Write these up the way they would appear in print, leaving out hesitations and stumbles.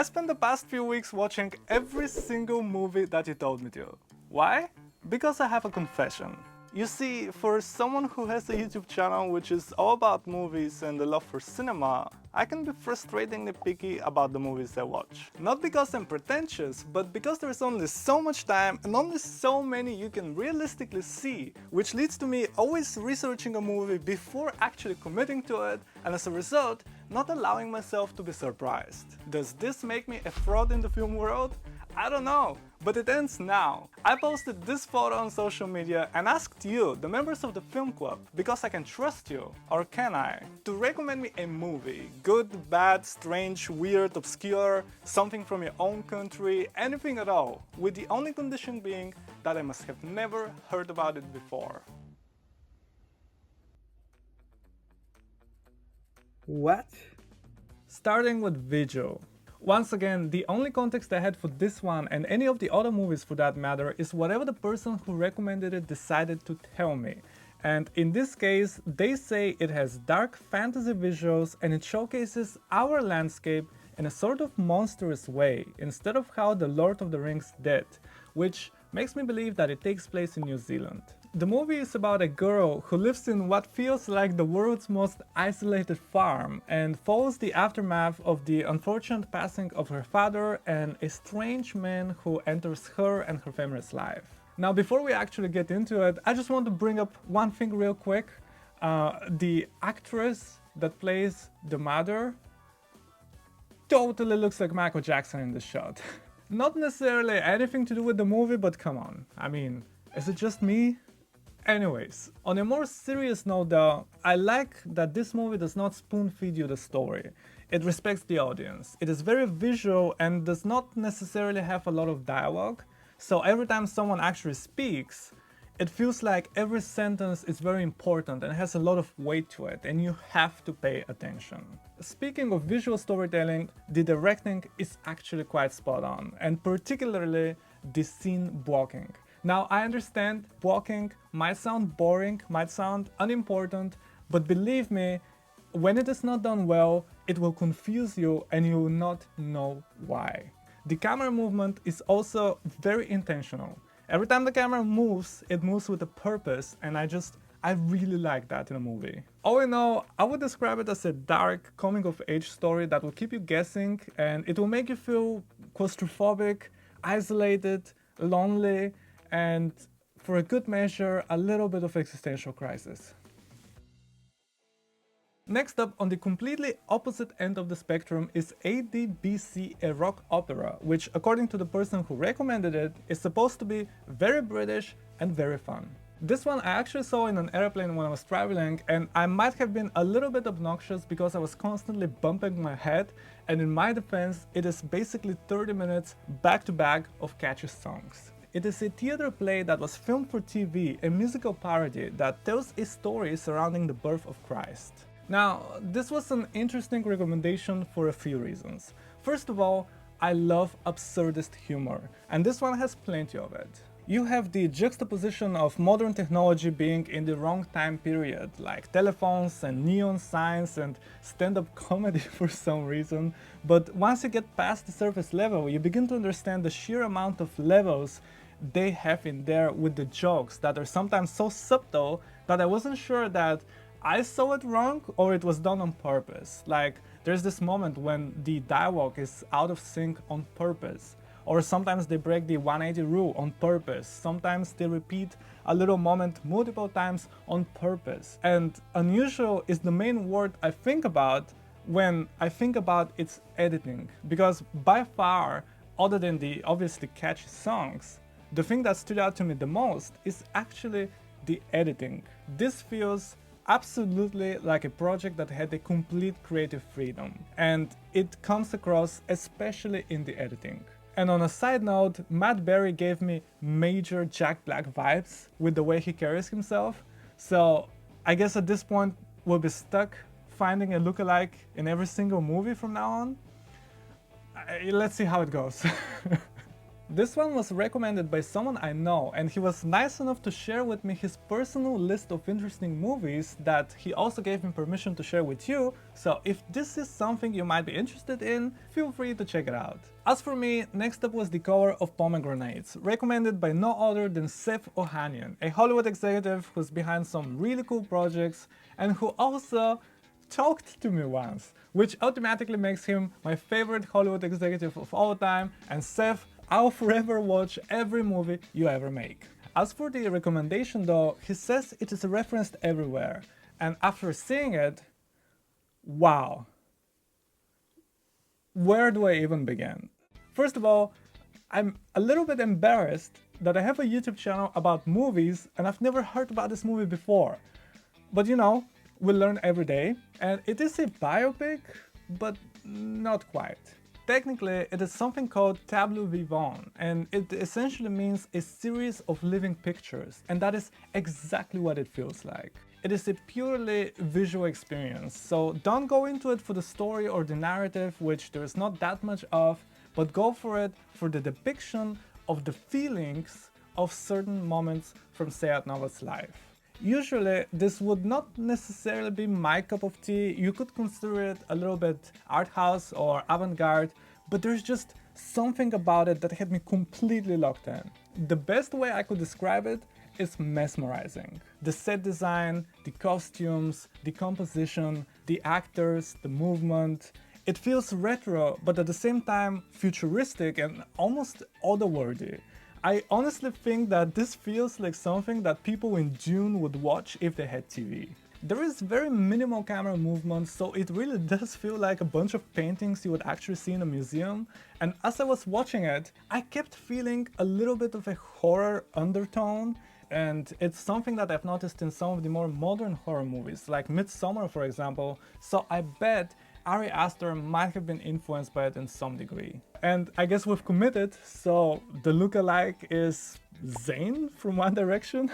spent the past few weeks watching every single movie that you told me to. Why? Because I have a confession. You see, for someone who has a YouTube channel which is all about movies and the love for cinema, I can be frustratingly picky about the movies I watch. Not because I'm pretentious, but because there's only so much time and only so many you can realistically see, which leads to me always researching a movie before actually committing to it, and as a result, not allowing myself to be surprised. Does this make me a fraud in the film world? I don't know, but it ends now. I posted this photo on social media and asked you, the members of the film club, because I can trust you, or can I, to recommend me a movie. Good, bad, strange, weird, obscure, something from your own country, anything at all, with the only condition being that I must have never heard about it before. What? Starting with Vigil. Once again, the only context I had for this one, and any of the other movies for that matter, is whatever the person who recommended it decided to tell me. And in this case, they say it has dark fantasy visuals and it showcases our landscape in a sort of monstrous way, instead of how The Lord of the Rings did, which makes me believe that it takes place in New Zealand. The movie is about a girl who lives in what feels like the world's most isolated farm and follows the aftermath of the unfortunate passing of her father and a strange man who enters her and her family's life. Now, before we actually get into it, I just want to bring up one thing real quick. The actress that plays the mother totally looks like Michael Jackson in this shot. Not necessarily anything to do with the movie, but come on. I mean, is it just me? Anyways, on a more serious note though, I like that this movie does not spoon-feed you the story. It respects the audience. It is very visual and does not necessarily have a lot of dialogue, so every time someone actually speaks, it feels like every sentence is very important and has a lot of weight to it, and you have to pay attention. Speaking of visual storytelling, the directing is actually quite spot on, and particularly the scene blocking. Now, I understand blocking might sound boring, might sound unimportant, but believe me, when it is not done well, it will confuse you and you will not know why. The camera movement is also very intentional. Every time the camera moves, it moves with a purpose, and I really like that in a movie. All in all, I would describe it as a dark coming-of-age story that will keep you guessing, and it will make you feel claustrophobic, isolated, lonely, and for a good measure, a little bit of existential crisis. Next up, on the completely opposite end of the spectrum, is ADBC, a rock opera, which, according to the person who recommended it, is supposed to be very British and very fun. This one I actually saw in an airplane when I was traveling, and I might have been a little bit obnoxious because I was constantly bumping my head, and in my defense, it is basically 30 minutes back-to-back of catchy songs. It is a theater play that was filmed for TV, a musical parody that tells a story surrounding the birth of Christ. Now, this was an interesting recommendation for a few reasons. First of all, I love absurdist humor, and this one has plenty of it. You have the juxtaposition of modern technology being in the wrong time period, like telephones and neon signs and stand-up comedy for some reason, but once you get past the surface level, you begin to understand the sheer amount of levels they have in there with the jokes that are sometimes so subtle that I wasn't sure that I saw it wrong or it was done on purpose. Like, there's this moment when the dialogue is out of sync on purpose, or sometimes they break the 180 rule on purpose, sometimes they repeat a little moment multiple times on purpose. And unusual is the main word I think about when I think about its editing, because by far, other than the obviously catchy songs, the thing that stood out to me the most is actually the editing. This feels absolutely like a project that had a complete creative freedom, and it comes across especially in the editing. And on a side note, Matt Berry gave me major Jack Black vibes with the way he carries himself, so I guess at this point we'll be stuck finding a lookalike in every single movie from now on. Let's see how it goes. This one was recommended by someone I know, and he was nice enough to share with me his personal list of interesting movies that he also gave me permission to share with you, so if this is something you might be interested in, feel free to check it out. As for me, next up was The Color of Pomegranates, recommended by no other than Seth Ohanian, a Hollywood executive who's behind some really cool projects and who also talked to me once, which automatically makes him my favorite Hollywood executive of all time, and Seth, I'll forever watch every movie you ever make. As for the recommendation though, he says it is referenced everywhere, and after seeing it, wow. Where do I even begin? First of all, I'm a little bit embarrassed that I have a YouTube channel about movies and I've never heard about this movie before. But you know, we learn every day, and it is a biopic, but not quite. Technically, it is something called tableau vivant, and it essentially means a series of living pictures, and that is exactly what it feels like. It is a purely visual experience, so don't go into it for the story or the narrative, which there is not that much of, but go for it for the depiction of the feelings of certain moments from Sayat Nova's life. Usually, this would not necessarily be my cup of tea. You could consider it a little bit art house or avant-garde, but there's just something about it that had me completely locked in. The best way I could describe it is mesmerizing. The set design, the costumes, the composition, the actors, the movement. It feels retro, but at the same time futuristic and almost otherworldly. I honestly think that this feels like something that people in June would watch if they had TV. There is very minimal camera movement, so it really does feel like a bunch of paintings you would actually see in a museum, and as I was watching it, I kept feeling a little bit of a horror undertone, and it's something that I've noticed in some of the more modern horror movies, like Midsommar for example, so I bet Ari Aster might have been influenced by it in some degree. And I guess we've committed, so the lookalike is Zayn from One Direction.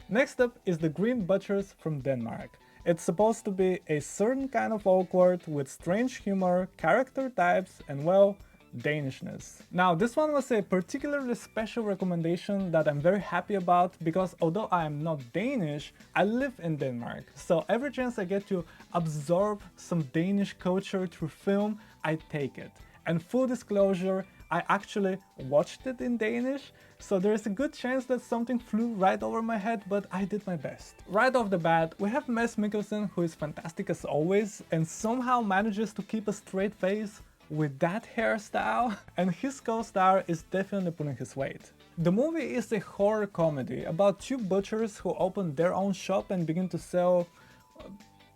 Next up is The Green Butchers from Denmark. It's supposed to be a certain kind of awkward with strange humor, character types, and well, Danishness. Now, this one was a particularly special recommendation that I'm very happy about because although I am not Danish, I live in Denmark. So every chance I get to absorb some Danish culture through film, I take it. And full disclosure, I actually watched it in Danish, so there is a good chance that something flew right over my head, but I did my best. Right off the bat, we have Mads Mikkelsen, who is fantastic as always, and somehow manages to keep a straight face with that hairstyle, and his co-star is definitely pulling his weight. The movie is a horror comedy about two butchers who open their own shop and begin to sell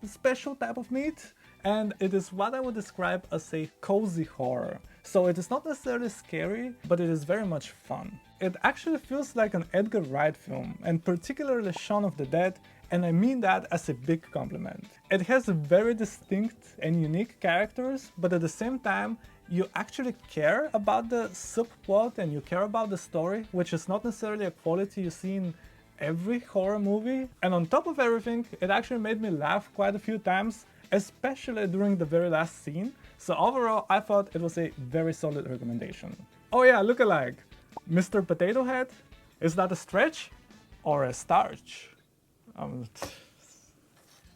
a special type of meat, and it is what I would describe as a cozy horror. So it is not necessarily scary, but it is very much fun. It actually feels like an Edgar Wright film, and particularly Shaun of the Dead, and I mean that as a big compliment. It has very distinct and unique characters, but at the same time, you actually care about the subplot and you care about the story, which is not necessarily a quality you see in every horror movie. And on top of everything, it actually made me laugh quite a few times, especially during the very last scene. So overall, I thought it was a very solid recommendation. Oh yeah, look-alike. Mr. Potato Head? Is that a stretch or a starch?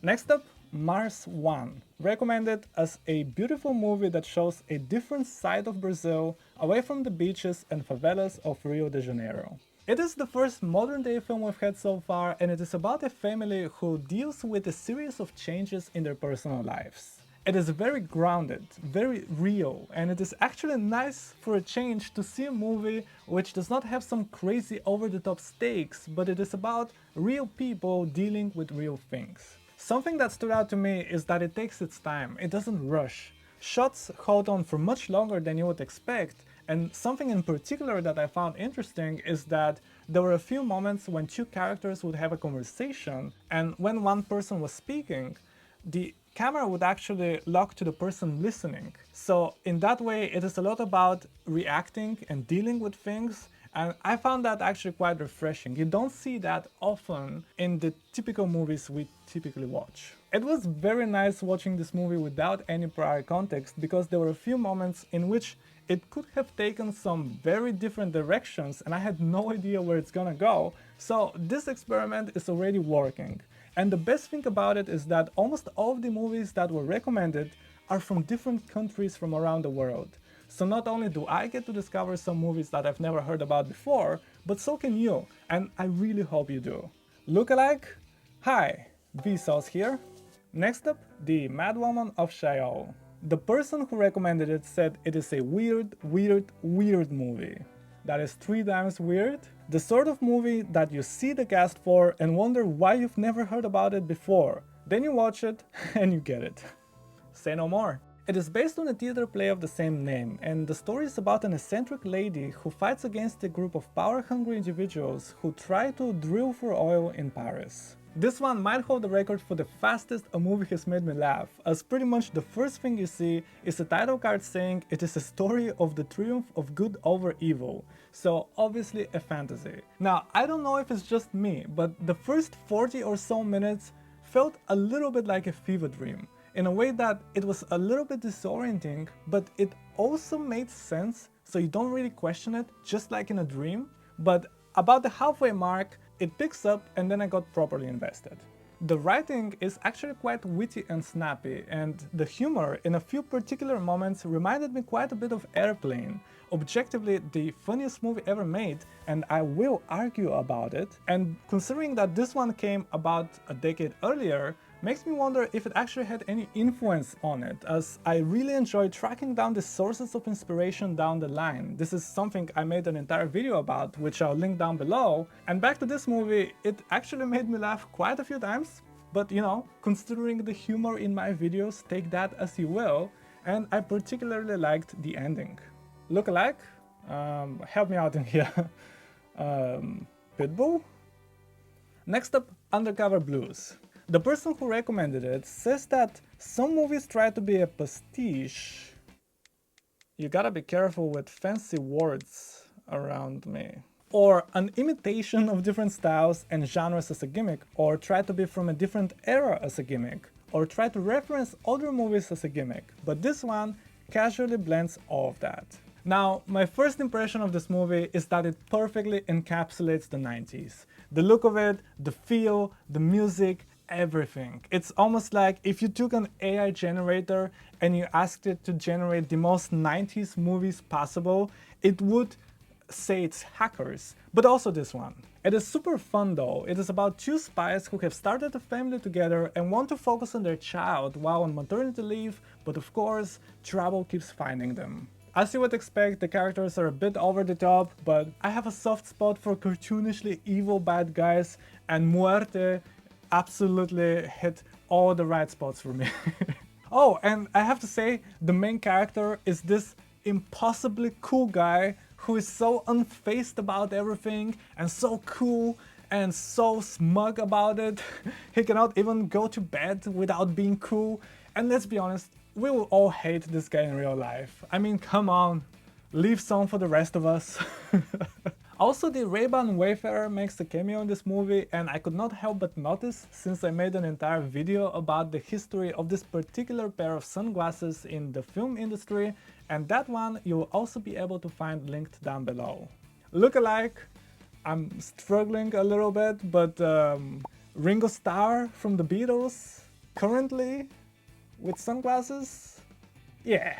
Next up, Mars One, recommended as a beautiful movie that shows a different side of Brazil away from the beaches and favelas of Rio de Janeiro. It is the first modern day film we've had so far, and it is about a family who deals with a series of changes in their personal lives. It is very grounded, very real, and it is actually nice for a change to see a movie which does not have some crazy over-the-top stakes, but it is about real people dealing with real things. Something that stood out to me is that it takes its time, it doesn't rush. Shots hold on for much longer than you would expect, and something in particular that I found interesting is that there were a few moments when two characters would have a conversation, and when one person was speaking, the camera would actually lock to the person listening. So in that way, it is a lot about reacting and dealing with things, And I found that actually quite refreshing. You don't see that often in the typical movies we typically watch. It was very nice watching this movie without any prior context, because there were a few moments in which it could have taken some very different directions and I had no idea where it's gonna go. So this experiment is already working. And the best thing about it is that almost all of the movies that were recommended are from different countries from around the world. So not only do I get to discover some movies that I've never heard about before, but so can you, and I really hope you do. Lookalike? Hi, Vsauce here. Next up, the Madwoman of Chaillot. The person who recommended it said it is a weird movie. That is 3 times weird. The sort of movie that you see the cast for and wonder why you've never heard about it before. Then you watch it and you get it. Say no more. It is based on a theater play of the same name, and the story is about an eccentric lady who fights against a group of power-hungry individuals who try to drill for oil in Paris. This one might hold the record for the fastest a movie has made me laugh, as pretty much the first thing you see is a title card saying it is a story of the triumph of good over evil, so obviously a fantasy. Now, I don't know if it's just me, but the first 40 or so minutes felt a little bit like a fever dream, in a way that it was a little bit disorienting, but it also made sense, so you don't really question it, just like in a dream. But about the halfway mark, it picks up and then I got properly invested. The writing is actually quite witty and snappy, and the humor in a few particular moments reminded me quite a bit of Airplane, objectively the funniest movie ever made, and I will argue about it. And considering that this one came about a decade earlier, makes me wonder if it actually had any influence on it, as I really enjoy tracking down the sources of inspiration down the line. This is something I made an entire video about, which I'll link down below. And back to this movie, it actually made me laugh quite a few times, but you know, considering the humor in my videos, take that as you will, and I particularly liked the ending. Lookalike? Help me out in here. Pitbull? Next up, Undercover Blues. The person who recommended it says that some movies try to be a pastiche. You gotta be careful with fancy words around me. Or an imitation of different styles and genres as a gimmick, or try to be from a different era as a gimmick, or try to reference other movies as a gimmick. But this one casually blends all of that. Now, my first impression of this movie is that it perfectly encapsulates the 90s. The look of it, the feel, the music, everything. It's almost like if you took an AI generator and you asked it to generate the most 90s movies possible, it would say it's Hackers, but also this one. It is super fun though. It is about 2 spies who have started a family together and want to focus on their child while on maternity leave, but of course, trouble keeps finding them. As you would expect, the characters are a bit over the top, but I have a soft spot for cartoonishly evil bad guys, and Muerte absolutely hit all the right spots for me. Oh, and I have to say, the main character is this impossibly cool guy who is so unfazed about everything and so cool and so smug about it. He cannot even go to bed without being cool. And let's be honest, we will all hate this guy in real life. I mean, come on, leave some for the rest of us. Also, the Ray-Ban Wayfarer makes a cameo in this movie, and I could not help but notice since I made an entire video about the history of this particular pair of sunglasses in the film industry, and that one you will also be able to find linked down below. Lookalike, I'm struggling a little bit, but Ringo Starr from the Beatles, currently with sunglasses? Yeah.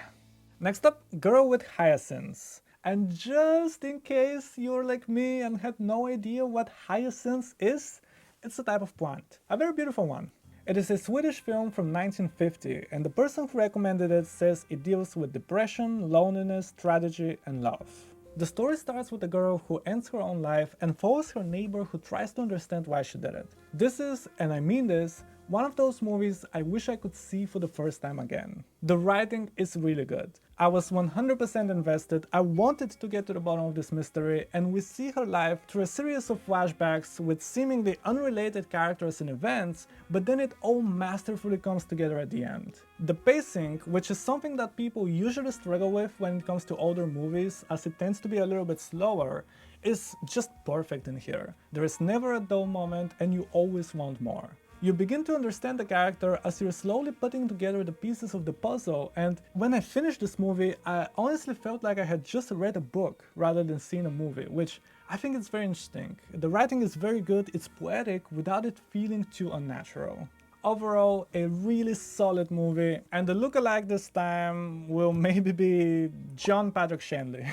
Next up, Girl with Hyacinths. And just in case you're like me and had no idea what hyacinths is, it's a type of plant. A very beautiful one. It is a Swedish film from 1950, and the person who recommended it says it deals with depression, loneliness, tragedy, and love. The story starts with a girl who ends her own life and follows her neighbor who tries to understand why she did it. This is, and I mean this, one of those movies I wish I could see for the first time again. The writing is really good. I was 100% invested, I wanted to get to the bottom of this mystery, and we see her life through a series of flashbacks with seemingly unrelated characters and events, but then it all masterfully comes together at the end. The pacing, which is something that people usually struggle with when it comes to older movies, as it tends to be a little bit slower, is just perfect in here. There is never a dull moment and you always want more. You begin to understand the character as you're slowly putting together the pieces of the puzzle, and when I finished this movie, I honestly felt like I had just read a book rather than seen a movie, which I think is very interesting. The writing is very good, it's poetic without it feeling too unnatural. Overall, a really solid movie, and the lookalike this time will maybe be John Patrick Shanley.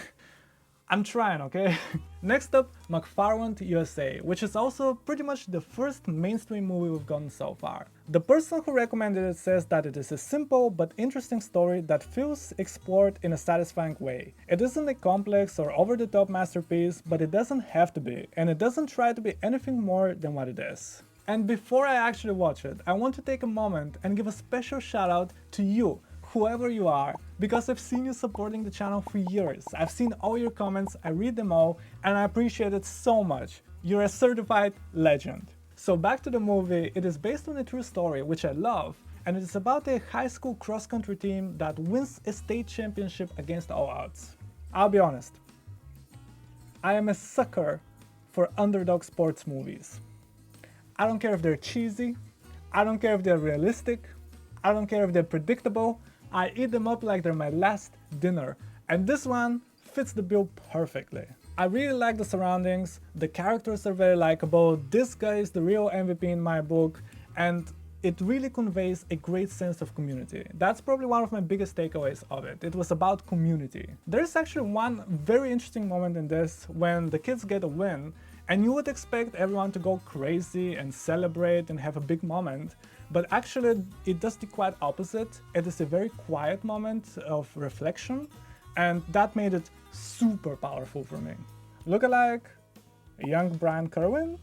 I'm trying, okay? Next up, McFarland USA, which is also pretty much the first mainstream movie we've gotten so far. The person who recommended it says that it is a simple but interesting story that feels explored in a satisfying way. It isn't a complex or over-the-top masterpiece, but it doesn't have to be, and it doesn't try to be anything more than what it is. And before I actually watch it, I want to take a moment and give a special shout out to you, whoever you are, because I've seen you supporting the channel for years. I've seen all your comments, I read them all, and I appreciate it so much. You're a certified legend. So back to the movie, it is based on a true story, which I love, and it is about a high school cross-country team that wins a state championship against all odds. I'll be honest, I am a sucker for underdog sports movies. I don't care if they're cheesy, I don't care if they're realistic, I don't care if they're predictable, I eat them up like they're my last dinner, and this one fits the bill perfectly. I really like the surroundings, the characters are very likable, this guy is the real MVP in my book, and it really conveys a great sense of community. That's probably one of my biggest takeaways of it. It was about community. There's actually one very interesting moment in this when the kids get a win, and you would expect everyone to go crazy and celebrate and have a big moment, but actually it does the quite opposite. It is a very quiet moment of reflection, and that made it super powerful for me. Lookalike, a young Brian Kerwin?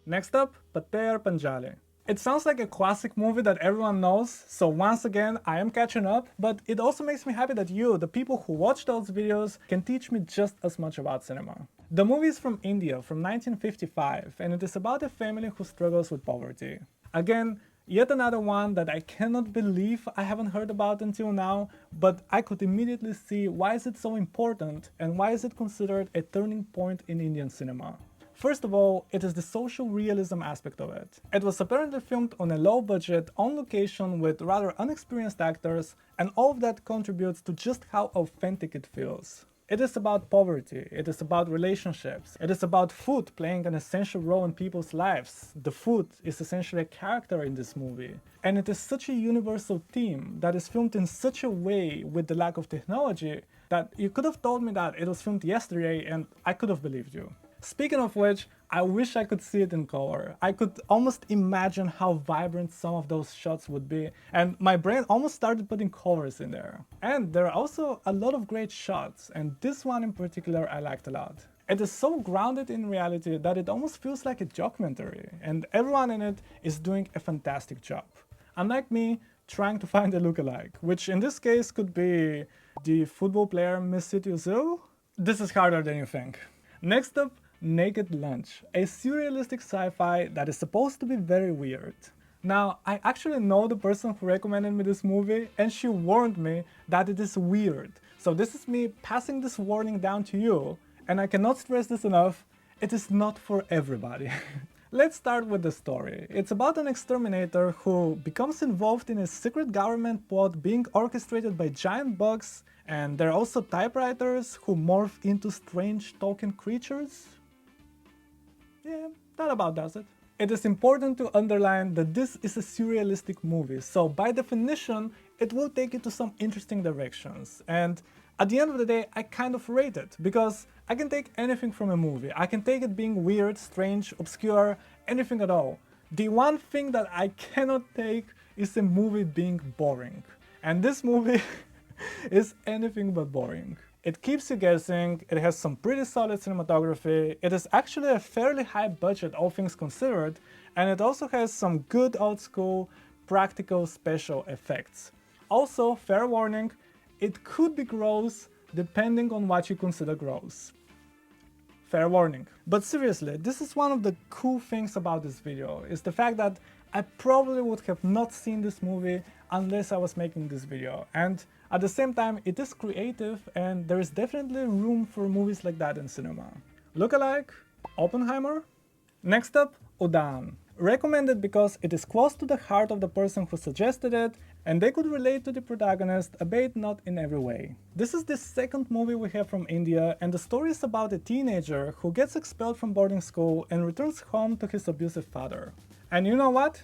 Next up, Pater Panchali. It sounds like a classic movie that everyone knows, so once again I am catching up, but it also makes me happy that you, the people who watch those videos, can teach me just as much about cinema. The movie is from India, from 1955, and it is about a family who struggles with poverty. Again, yet another one that I cannot believe I haven't heard about until now, but I could immediately see why is it so important and why is it considered a turning point in Indian cinema. First of all, it is the social realism aspect of it. It was apparently filmed on a low budget, on location with rather unexperienced actors, and all of that contributes to just how authentic it feels. It is about poverty, it is about relationships, it is about food playing an essential role in people's lives. The food is essentially a character in this movie. And it is such a universal theme that is filmed in such a way with the lack of technology that you could have told me that it was filmed yesterday and I could have believed you. Speaking of which, I wish I could see it in color. I could almost imagine how vibrant some of those shots would be, and my brain almost started putting colors in there. And there are also a lot of great shots, and this one in particular I liked a lot. It is so grounded in reality that it almost feels like a documentary, and everyone in it is doing a fantastic job. Unlike me, trying to find a lookalike, which in this case could be the football player Mesut Özil. This is harder than you think. Next up, Naked Lunch, a surrealistic sci-fi that is supposed to be very weird. Now, I actually know the person who recommended me this movie, and she warned me that it is weird. So this is me passing this warning down to you, and I cannot stress this enough, it is not for everybody. Let's start with the story. It's about an exterminator who becomes involved in a secret government plot being orchestrated by giant bugs, and there are also typewriters who morph into strange talking creatures. Yeah, that about does it. It is important to underline that this is a surrealistic movie, so by definition, it will take you to some interesting directions. And at the end of the day, I kind of rate it, because I can take anything from a movie. I can take it being weird, strange, obscure, anything at all. The one thing that I cannot take is a movie being boring. And this movie is anything but boring. It keeps you guessing, it has some pretty solid cinematography, it is actually a fairly high budget all things considered, and it also has some good old school practical special effects. Also, fair warning, it could be gross depending on what you consider gross. Fair warning. But seriously, this is one of the cool things about this video, is the fact that I probably would have not seen this movie unless I was making this video. And at the same time, it is creative and there is definitely room for movies like that in cinema. Lookalike, Oppenheimer. Next up, Udaan. Recommended because it is close to the heart of the person who suggested it, and they could relate to the protagonist, albeit not in every way. This is the second movie we have from India, and the story is about a teenager who gets expelled from boarding school and returns home to his abusive father. And you know what?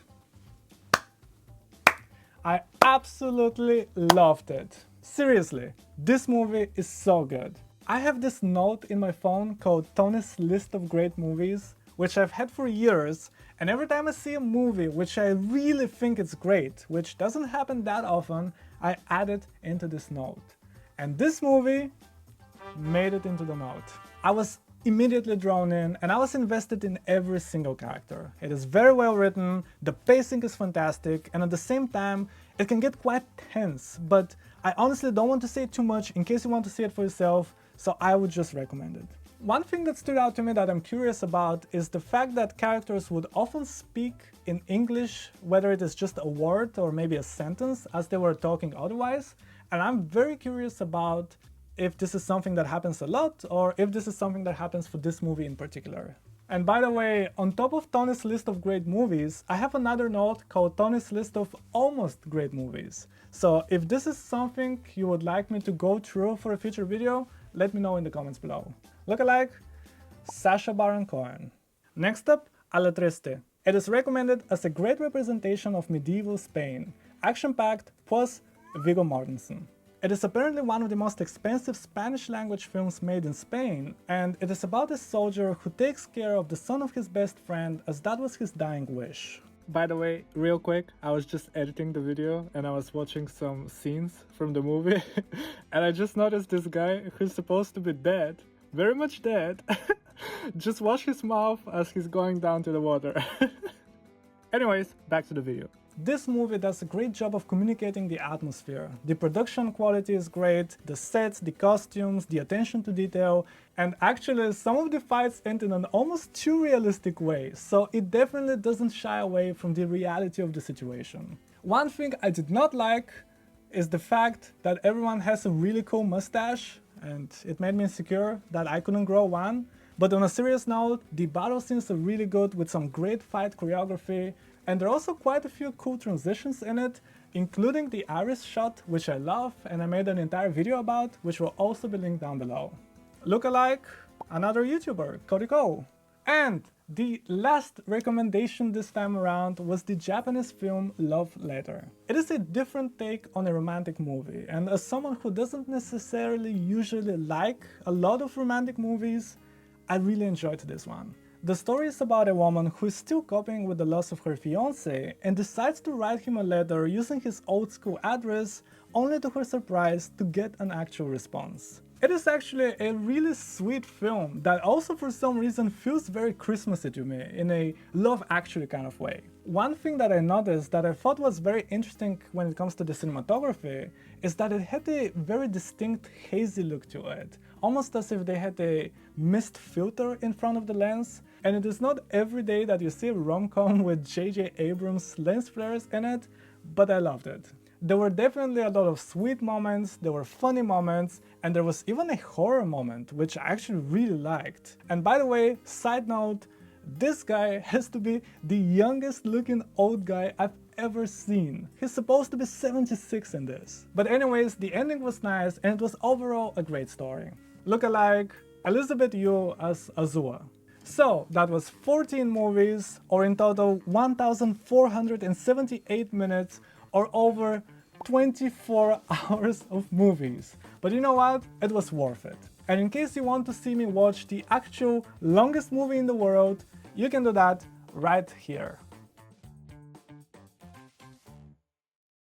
I absolutely loved it. Seriously, this movie is so good. I have this note in my phone called Toni's List of Great Movies, which I've had for years, and every time I see a movie which I really think is great, which doesn't happen that often, I add it into this note. And this movie made it into the note. I was immediately drawn in and I was invested in every single character. It is very well written, the pacing is fantastic, and at the same time it can get quite tense, but I honestly don't want to say too much in case you want to see it for yourself, so I would just recommend it. One thing that stood out to me that I'm curious about is the fact that characters would often speak in English, whether it is just a word or maybe a sentence, as they were talking otherwise, and I'm very curious about if this is something that happens a lot or if this is something that happens for this movie in particular. And by the way, on top of Toni's list of great movies, I have another note called Toni's list of almost great movies. So if this is something you would like me to go through for a future video, let me know in the comments below. Lookalike, Sacha Baron Cohen. Next up, Alatriste. It is recommended as a great representation of medieval Spain, action-packed plus Viggo Mortensen. It is apparently one of the most expensive Spanish-language films made in Spain, and it is about a soldier who takes care of the son of his best friend as that was his dying wish. By the way, real quick, I was just editing the video and I was watching some scenes from the movie and I just noticed this guy who's supposed to be dead, very much dead, just wash his mouth as he's going down to the water. Anyways, back to the video. This movie does a great job of communicating the atmosphere. The production quality is great, the sets, the costumes, the attention to detail, and actually some of the fights end in an almost too realistic way, so it definitely doesn't shy away from the reality of the situation. One thing I did not like is the fact that everyone has a really cool mustache, and it made me insecure that I couldn't grow one. But on a serious note, the battle scenes are really good with some great fight choreography, and there are also quite a few cool transitions in it, including the iris shot, which I love and I made an entire video about, which will also be linked down below. Lookalike, another YouTuber, Cody Cole. And the last recommendation this time around was the Japanese film Love Letter. It is a different take on a romantic movie, and as someone who doesn't necessarily usually like a lot of romantic movies, I really enjoyed this one. The story is about a woman who is still coping with the loss of her fiancé and decides to write him a letter using his old school address, only to her surprise to get an actual response. It is actually a really sweet film that also for some reason feels very Christmassy to me in a Love Actually kind of way. One thing that I noticed that I thought was very interesting when it comes to the cinematography is that it had a very distinct hazy look to it, almost as if they had a mist filter in front of the lens, and it is not every day that you see a rom-com with J.J. Abrams lens flares in it, but I loved it. There were definitely a lot of sweet moments, there were funny moments, and there was even a horror moment, which I actually really liked. And by the way, side note, this guy has to be the youngest looking old guy I've ever seen. He's supposed to be 76 in this. But anyways, the ending was nice and it was overall a great story. Lookalike, Elizabeth Yu as Azua. So that was 14 movies, or in total 1,478 minutes, or over 24 hours of movies. But you know what? It was worth it. And in case you want to see me watch the actual longest movie in the world, you can do that right here.